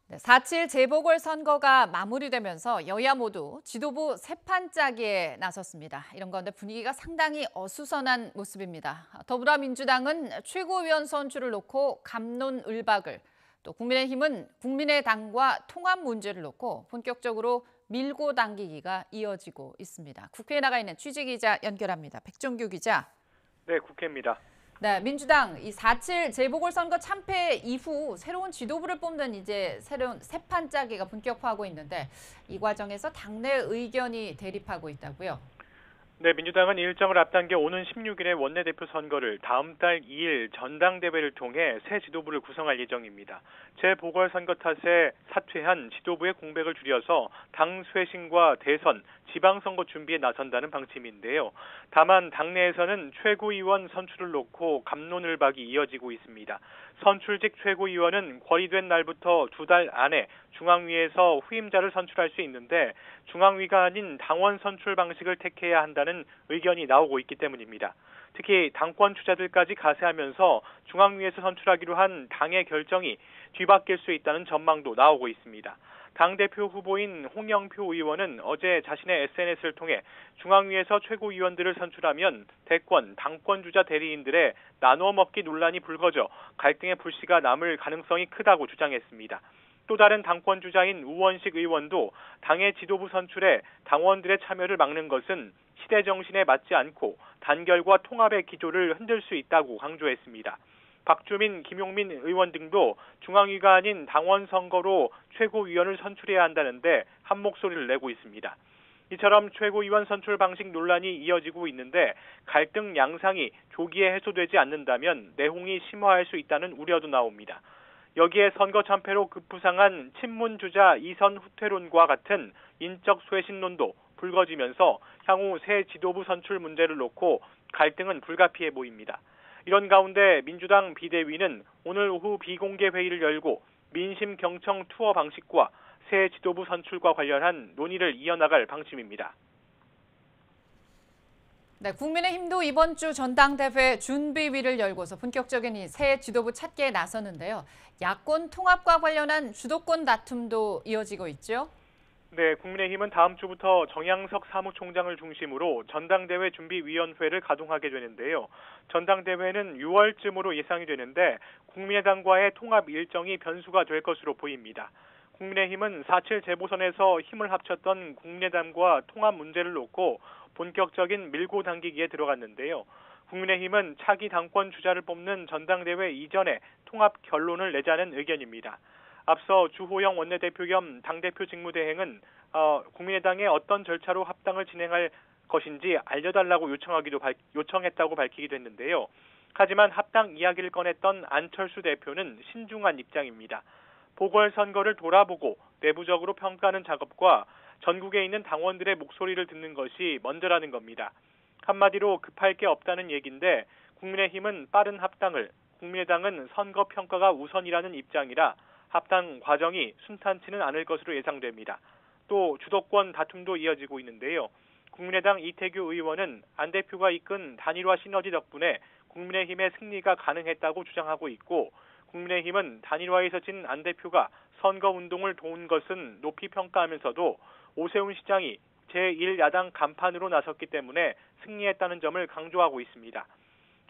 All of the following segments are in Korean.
네, 4.7 재보궐선거가 마무리되면서 여야 모두 지도부 세판 짜기에 나섰습니다. 이런 가운데 분위기가 상당히 어수선한 모습입니다. 더불어민주당은 최고위원 선출을 놓고 갑론을박을, 또 국민의힘은 국민의당과 통합 문제를 놓고 본격적으로 밀고 당기기가 이어지고 있습니다. 국회에 나가 있는 취재기자 연결합니다. 백종규 기자. 네, 국회입니다. 네, 민주당 이 4.7 재보궐선거 참패 이후 새로운 지도부를 뽑는 이제 새로운 세판 짜기가 본격화하고 있는데 이 과정에서 당내 의견이 대립하고 있다고요. 네, 민주당은 일정을 앞당겨 오는 16일에 원내대표 선거를 다음 달 2일 전당대회를 통해 새 지도부를 구성할 예정입니다. 재보궐선거 탓에 사퇴한 지도부의 공백을 줄여서 당 쇄신과 대선, 지방선거 준비에 나선다는 방침인데요. 다만 당내에서는 최고위원 선출을 놓고 갑론을박이 이어지고 있습니다. 선출직 최고위원은 거리된 날부터 2달 안에 중앙위에서 후임자를 선출할 수 있는데 중앙위가 아닌 당원 선출 방식을 택해야 한다는 의견이 나오고 있기 때문입니다. 특히 당권 주자들까지 가세하면서 중앙위에서 선출하기로 한 당의 결정이 뒤바뀔 수 있다는 전망도 나오고 있습니다. 당대표 후보인 홍영표 의원은 어제 자신의 SNS를 통해 중앙위에서 최고위원들을 선출하면 대권, 당권 주자 대리인들의 나눠 먹기 논란이 불거져 갈등의 불씨가 남을 가능성이 크다고 주장했습니다. 또 다른 당권 주자인 우원식 의원도 당의 지도부 선출에 당원들의 참여를 막는 것은 시대 정신에 맞지 않고 단결과 통합의 기조를 흔들 수 있다고 강조했습니다. 박주민, 김용민 의원 등도 중앙위가 아닌 당원 선거로 최고위원을 선출해야 한다는데 한 목소리를 내고 있습니다. 이처럼 최고위원 선출 방식 논란이 이어지고 있는데 갈등 양상이 조기에 해소되지 않는다면 내홍이 심화할 수 있다는 우려도 나옵니다. 여기에 선거 참패로 급부상한 친문 주자 이선 후퇴론과 같은 인적 쇄신론도 불거지면서 향후 새 지도부 선출 문제를 놓고 갈등은 불가피해 보입니다. 이런 가운데 민주당 비대위는 오늘 오후 비공개 회의를 열고 민심 경청 투어 방식과 새 지도부 선출과 관련한 논의를 이어나갈 방침입니다. 네, 국민의힘도 이번 주 전당대회 준비위를 열고서 본격적인 이 새 지도부 찾기에 나서는데요. 야권 통합과 관련한 주도권 다툼도 이어지고 있죠. 네, 국민의힘은 다음 주부터 정양석 사무총장을 중심으로 전당대회 준비위원회를 가동하게 되는데요. 전당대회는 6월쯤으로 예상이 되는데 국민의당과의 통합 일정이 변수가 될 것으로 보입니다. 국민의힘은 4.7 재보선에서 힘을 합쳤던 국민의당과 통합 문제를 놓고 본격적인 밀고 당기기에 들어갔는데요. 국민의힘은 차기 당권 주자를 뽑는 전당대회 이전에 통합 결론을 내자는 의견입니다. 앞서 주호영 원내대표 겸 당대표 직무대행은 국민의당에 어떤 절차로 합당을 진행할 것인지 알려달라고 요청했다고 밝히기도 했는데요. 하지만 합당 이야기를 꺼냈던 안철수 대표는 신중한 입장입니다. 보궐선거를 돌아보고 내부적으로 평가하는 작업과 전국에 있는 당원들의 목소리를 듣는 것이 먼저라는 겁니다. 한마디로 급할 게 없다는 얘기인데 국민의힘은 빠른 합당을, 국민의당은 선거 평가가 우선이라는 입장이라 합당 과정이 순탄치는 않을 것으로 예상됩니다. 또 주도권 다툼도 이어지고 있는데요. 국민의당 이태규 의원은 안 대표가 이끈 단일화 시너지 덕분에 국민의힘의 승리가 가능했다고 주장하고 있고 국민의힘은 단일화에서 진 안 대표가 선거운동을 도운 것은 높이 평가하면서도 오세훈 시장이 제1야당 간판으로 나섰기 때문에 승리했다는 점을 강조하고 있습니다.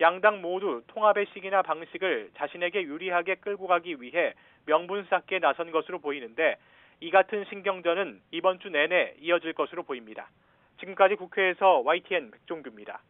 양당 모두 통합의 시기나 방식을 자신에게 유리하게 끌고 가기 위해 명분 쌓기에 나선 것으로 보이는데 이 같은 신경전은 이번 주 내내 이어질 것으로 보입니다. 지금까지 국회에서 YTN 백종규입니다.